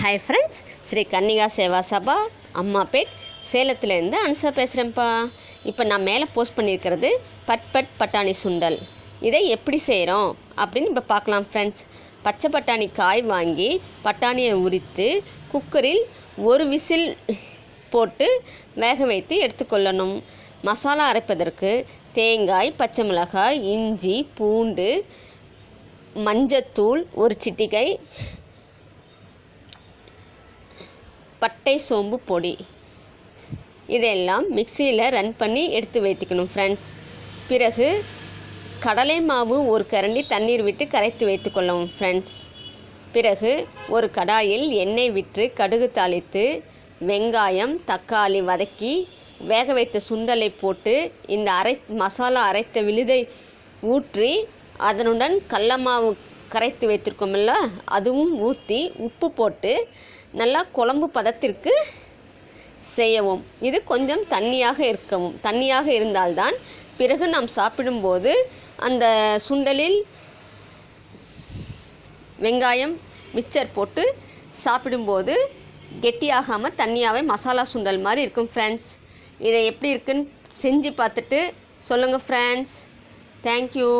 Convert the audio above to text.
Hi friends, Sri Kannika Seva சபா அம்மாபேட் சேலத்துலேருந்து அனுசா பேசுகிறேன்ப்பா. இப்போ நான் மேலே போஸ்ட் பண்ணியிருக்கிறது பட்டாணி சுண்டல். இதை எப்படி செய்கிறோம் அப்படின்னு இப்போ பார்க்கலாம் ஃப்ரெண்ட்ஸ். பச்சை பட்டாணி காய் வாங்கி பட்டாணியை உரித்து குக்கரில் ஒரு விசில் போட்டு வேக வைத்து எடுத்துக்கொள்ளணும். மசாலா அரைப்பதற்கு தேங்காய், பச்சை மிளகாய், இஞ்சி, பூண்டு, மஞ்சத்தூள், ஒரு சிட்டிகை, பட்டை, சோம்பு பொடி, இதெல்லாம் மிக்சியில் ரன் பண்ணி எடுத்து வைத்துக்கணும் ஃப்ரெண்ட்ஸ். பிறகு கடலை மாவு ஒரு கரண்டி தண்ணீர் விட்டு கரைத்து வைத்துக்கொள்ளவும் ஃப்ரெண்ட்ஸ். பிறகு ஒரு கடாயில் எண்ணெய் விட்டு கடுகு தாளித்து வெங்காயம், தக்காளி வதக்கி வேக வைத்த சுண்டலை போட்டு இந்த மசாலா அரைத்த விழுதை ஊற்றி அதனுடன் கடல மாவு கரைத்து வைத்திருக்கோம்ல அதுவும் ஊற்றி உப்பு போட்டு நல்லா குழம்பு பதத்திற்கு செய்யவும். இது கொஞ்சம் தண்ணியாக இருந்தால்தான் பிறகு நாம் சாப்பிடும்போது அந்த சுண்டலில் வெங்காயம் மிக்சர் போட்டு சாப்பிடும்போது கெட்டியாகாமல் தண்ணியாகவே மசாலா சுண்டல் மாதிரி இருக்கும் ஃப்ரெண்ட்ஸ். இதை எப்படி இருக்குன்னு செஞ்சு பார்த்துட்டு சொல்லுங்கள் ஃப்ரெண்ட்ஸ். தேங்க்யூ.